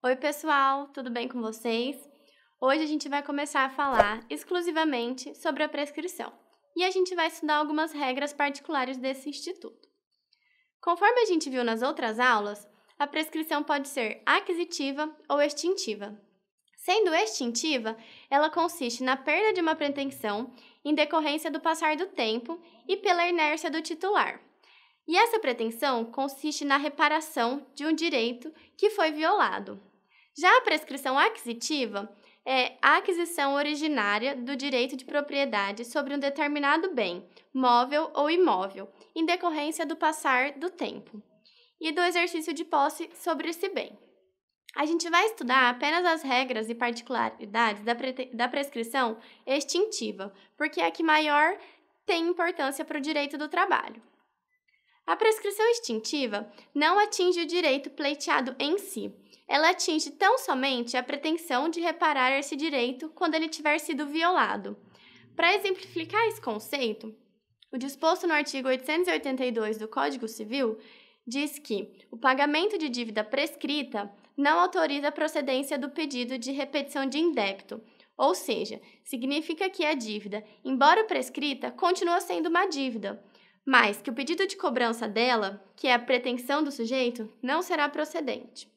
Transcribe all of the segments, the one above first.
Oi, pessoal, tudo bem com vocês? Hoje a gente vai começar a falar exclusivamente sobre a prescrição e a gente vai estudar algumas regras particulares desse instituto. Conforme a gente viu nas outras aulas, a prescrição pode ser aquisitiva ou extintiva. Sendo extintiva, ela consiste na perda de uma pretensão em decorrência do passar do tempo e pela inércia do titular. E essa pretensão consiste na reparação de um direito que foi violado. Já a prescrição aquisitiva é a aquisição originária do direito de propriedade sobre um determinado bem, móvel ou imóvel, em decorrência do passar do tempo, e do exercício de posse sobre esse bem. A gente vai estudar apenas as regras e particularidades da prescrição extintiva, porque é a que maior tem importância para o direito do trabalho. A prescrição extintiva não atinge o direito pleiteado em si. Ela atinge tão somente a pretensão de reparar esse direito quando ele tiver sido violado. Para exemplificar esse conceito, o disposto no artigo 882 do Código Civil diz que o pagamento de dívida prescrita não autoriza a procedência do pedido de repetição de indébito, ou seja, significa que a dívida, embora prescrita, continua sendo uma dívida, mas que o pedido de cobrança dela, que é a pretensão do sujeito, não será procedente.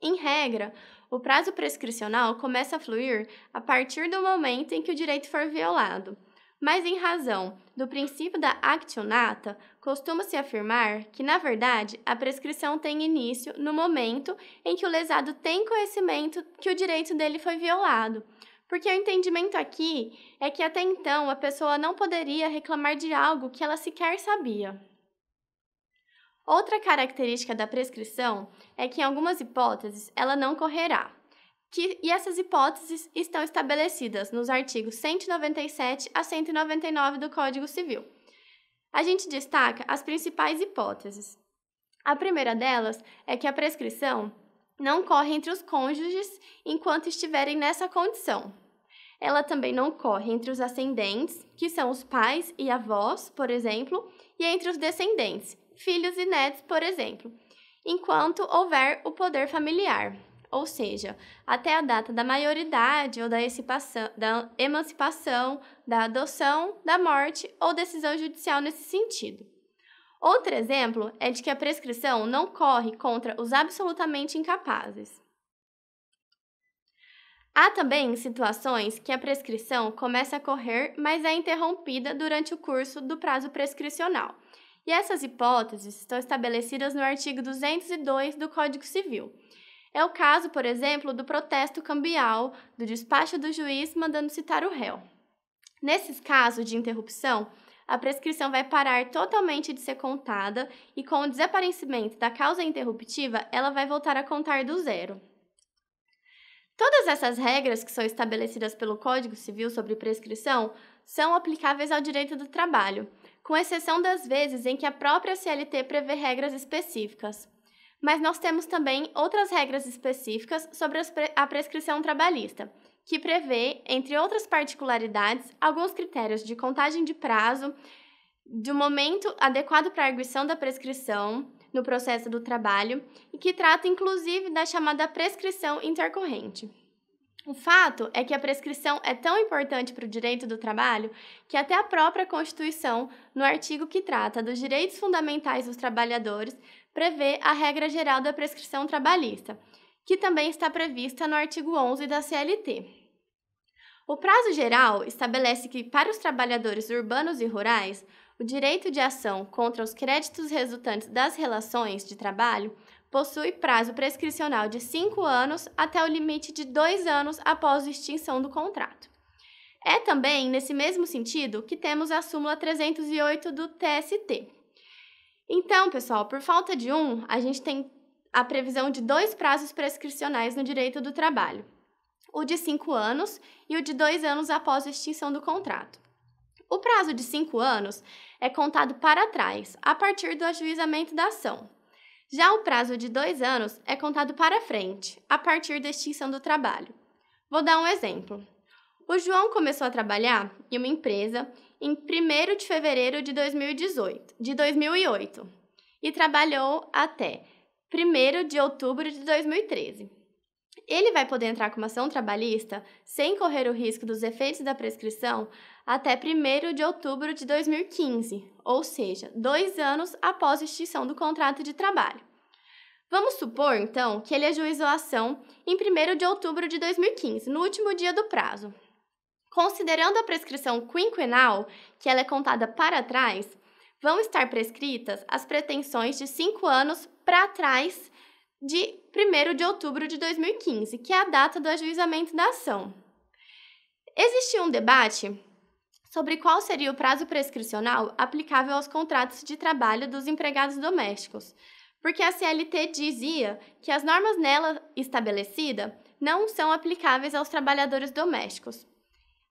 Em regra, o prazo prescricional começa a fluir a partir do momento em que o direito for violado, mas em razão do princípio da actionata, costuma-se afirmar que, na verdade, a prescrição tem início no momento em que o lesado tem conhecimento que o direito dele foi violado, porque o entendimento aqui é que até então a pessoa não poderia reclamar de algo que ela sequer sabia. Outra característica da prescrição é que, em algumas hipóteses, ela não correrá, e essas hipóteses estão estabelecidas nos artigos 197 a 199 do Código Civil. A gente destaca as principais hipóteses. A primeira delas é que a prescrição não corre entre os cônjuges enquanto estiverem nessa condição. Ela também não corre entre os ascendentes, que são os pais e avós, por exemplo, e entre os descendentes, filhos e netos, por exemplo, enquanto houver o poder familiar, ou seja, até a data da maioridade ou da emancipação, da adoção, da morte ou decisão judicial nesse sentido. Outro exemplo é de que a prescrição não corre contra os absolutamente incapazes. Há também situações que a prescrição começa a correr, mas é interrompida durante o curso do prazo prescricional. E essas hipóteses estão estabelecidas no artigo 202 do Código Civil. É o caso, por exemplo, do protesto cambial, do despacho do juiz mandando citar o réu. Nesses casos de interrupção, a prescrição vai parar totalmente de ser contada e, com o desaparecimento da causa interruptiva, ela vai voltar a contar do zero. Todas essas regras que são estabelecidas pelo Código Civil sobre prescrição são aplicáveis ao direito do trabalho, com exceção das vezes em que a própria CLT prevê regras específicas. Mas nós temos também outras regras específicas sobre a prescrição trabalhista, que prevê, entre outras particularidades, alguns critérios de contagem de prazo, de momento adequado para a arguição da prescrição no processo do trabalho e que trata, inclusive, da chamada prescrição intercorrente. O fato é que a prescrição é tão importante para o direito do trabalho que até a própria Constituição, no artigo que trata dos direitos fundamentais dos trabalhadores, prevê a regra geral da prescrição trabalhista, que também está prevista no artigo 11 da CLT. O prazo geral estabelece que, para os trabalhadores urbanos e rurais, o direito de ação contra os créditos resultantes das relações de trabalho possui prazo prescricional de 5 anos até o limite de 2 anos após a extinção do contrato. É também nesse mesmo sentido que temos a súmula 308 do TST. Então, pessoal, por falta de um, a gente tem a previsão de 2 prazos prescricionais no direito do trabalho: o de 5 anos e o de 2 anos após a extinção do contrato. O prazo de 5 anos é contado para trás, a partir do ajuizamento da ação. Já o prazo de 2 anos é contado para frente, a partir da extinção do trabalho. Vou dar um exemplo. O João começou a trabalhar em uma empresa em 1º de fevereiro de 2008 e trabalhou até 1º de outubro de 2013. Ele vai poder entrar com uma ação trabalhista sem correr o risco dos efeitos da prescrição até 1º de outubro de 2015, ou seja, 2 anos após a extinção do contrato de trabalho. Vamos supor, então, que ele ajuizou a ação em 1º de outubro de 2015, no último dia do prazo. Considerando a prescrição quinquenal, que ela é contada para trás, vão estar prescritas as pretensões de 5 anos para trás de 1º de outubro de 2015, que é a data do ajuizamento da ação. Existia um debate sobre qual seria o prazo prescricional aplicável aos contratos de trabalho dos empregados domésticos, porque a CLT dizia que as normas nela estabelecidas não são aplicáveis aos trabalhadores domésticos.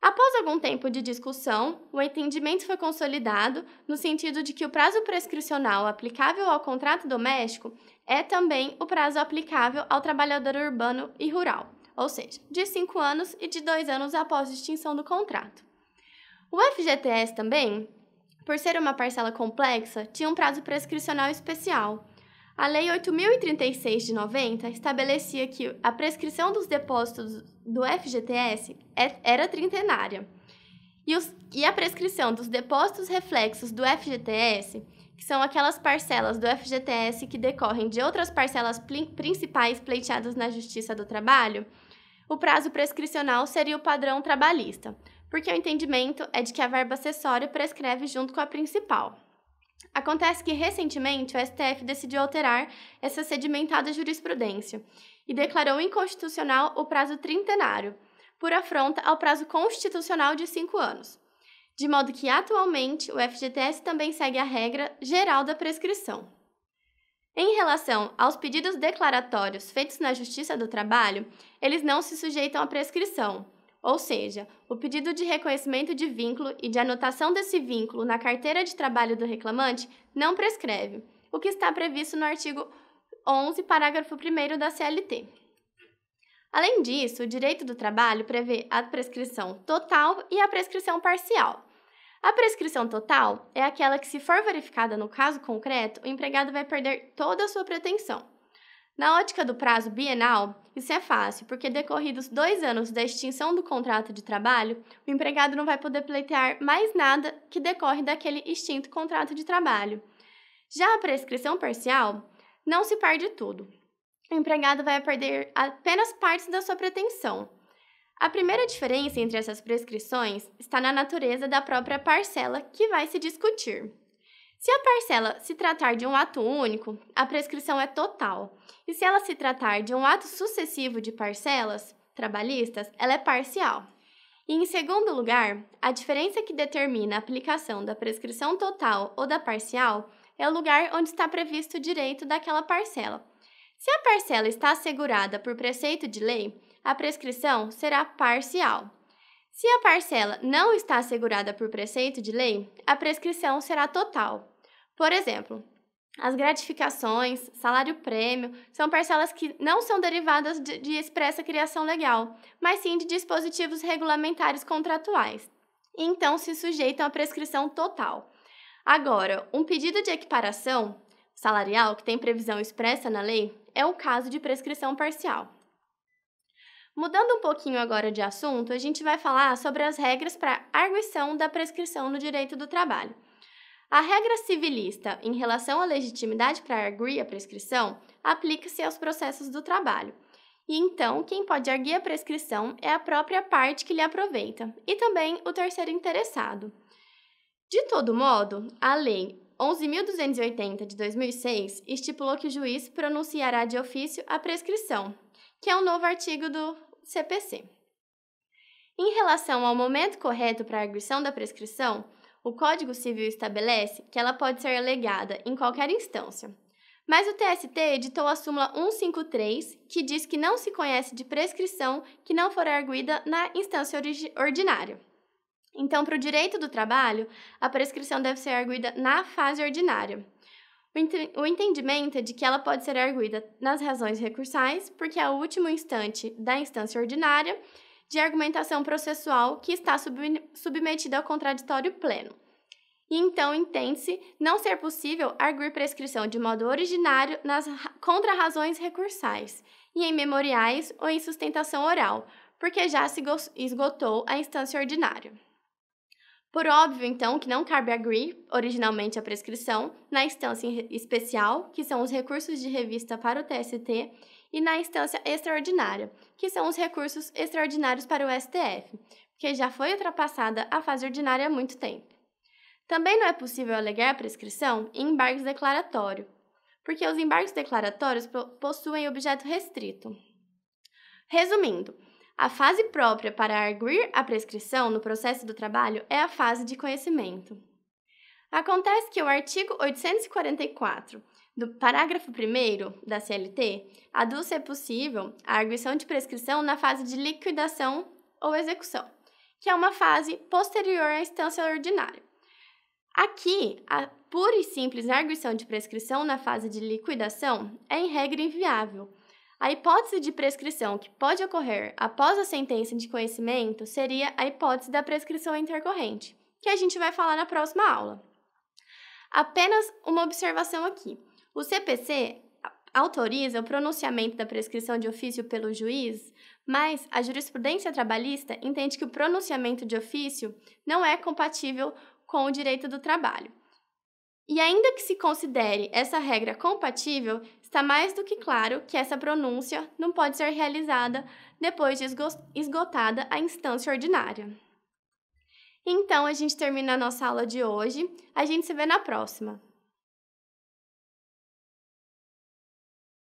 Após algum tempo de discussão, o entendimento foi consolidado no sentido de que o prazo prescricional aplicável ao contrato doméstico é também o prazo aplicável ao trabalhador urbano e rural, ou seja, de 5 anos e de 2 anos após a extinção do contrato. O FGTS também, por ser uma parcela complexa, tinha um prazo prescricional especial. A Lei 8.036 de 90 estabelecia que a prescrição dos depósitos do FGTS era trintenária. E a prescrição dos depósitos reflexos do FGTS, que são aquelas parcelas do FGTS que decorrem de outras parcelas principais pleiteadas na Justiça do Trabalho, o prazo prescricional seria o padrão trabalhista, porque o entendimento é de que a verba acessória prescreve junto com a principal. Acontece que, recentemente, o STF decidiu alterar essa sedimentada jurisprudência e declarou inconstitucional o prazo trintenário, por afronta ao prazo constitucional de 5 anos, de modo que, atualmente, o FGTS também segue a regra geral da prescrição. Em relação aos pedidos declaratórios feitos na Justiça do Trabalho, eles não se sujeitam à prescrição, ou seja, o pedido de reconhecimento de vínculo e de anotação desse vínculo na carteira de trabalho do reclamante não prescreve, o que está previsto no artigo 11, parágrafo 1º da CLT. Além disso, o direito do trabalho prevê a prescrição total e a prescrição parcial. A prescrição total é aquela que, se for verificada no caso concreto, o empregado vai perder toda a sua pretensão. Na ótica do prazo bienal, isso é fácil, porque decorridos 2 anos da extinção do contrato de trabalho, o empregado não vai poder pleitear mais nada que decorre daquele extinto contrato de trabalho. Já a prescrição parcial, não se perde tudo. O empregado vai perder apenas partes da sua pretensão. A primeira diferença entre essas prescrições está na natureza da própria parcela que vai se discutir. Se a parcela se tratar de um ato único, a prescrição é total, e se ela se tratar de um ato sucessivo de parcelas trabalhistas, ela é parcial. E, em segundo lugar, a diferença que determina a aplicação da prescrição total ou da parcial é o lugar onde está previsto o direito daquela parcela. Se a parcela está assegurada por preceito de lei, a prescrição será parcial. Se a parcela não está assegurada por preceito de lei, a prescrição será total. Por exemplo, as gratificações, salário-prêmio, são parcelas que não são derivadas de expressa criação legal, mas sim de dispositivos regulamentares contratuais, e então se sujeitam à prescrição total. Agora, um pedido de equiparação salarial, que tem previsão expressa na lei, é o caso de prescrição parcial. Mudando um pouquinho agora de assunto, a gente vai falar sobre as regras para arguição da prescrição no direito do trabalho. A regra civilista em relação à legitimidade para arguir a prescrição aplica-se aos processos do trabalho. E então, quem pode arguir a prescrição é a própria parte que lhe aproveita e também o terceiro interessado. De todo modo, a Lei 11.280 de 2006 estipulou que o juiz pronunciará de ofício a prescrição, que é um novo artigo do CPC. Em relação ao momento correto para a arguição da prescrição, o Código Civil estabelece que ela pode ser alegada em qualquer instância. Mas o TST editou a súmula 153, que diz que não se conhece de prescrição que não for arguida na instância ordinária. Então, para o direito do trabalho, a prescrição deve ser arguida na fase ordinária. O entendimento é de que ela pode ser arguida nas razões recursais, porque é o último instante da instância ordinária de argumentação processual que está submetida ao contraditório pleno. e então entende-se não ser possível arguir prescrição de modo originário nas contra-razões recursais, e em memoriais ou em sustentação oral, porque já se esgotou a instância ordinária. Por óbvio, então, que não cabe arguir originalmente a prescrição na instância especial, que são os recursos de revista para o TST, e na instância extraordinária, que são os recursos extraordinários para o STF, porque já foi ultrapassada a fase ordinária há muito tempo. Também não é possível alegar a prescrição em embargos declaratórios, porque os embargos declaratórios possuem objeto restrito. Resumindo, a fase própria para arguir a prescrição no processo do trabalho é a fase de conhecimento. Acontece que o artigo 844 do parágrafo 1º da CLT aduz ser possível a arguição de prescrição na fase de liquidação ou execução, que é uma fase posterior à instância ordinária. Aqui, a pura e simples arguição de prescrição na fase de liquidação é em regra inviável. A hipótese de prescrição que pode ocorrer após a sentença de conhecimento seria a hipótese da prescrição intercorrente, que a gente vai falar na próxima aula. Apenas uma observação aqui. O CPC autoriza o pronunciamento da prescrição de ofício pelo juiz, mas a jurisprudência trabalhista entende que o pronunciamento de ofício não é compatível com o direito do trabalho. E ainda que se considere essa regra compatível, está mais do que claro que essa pronúncia não pode ser realizada depois de esgotada a instância ordinária. Então, a gente termina a nossa aula de hoje. A gente se vê na próxima.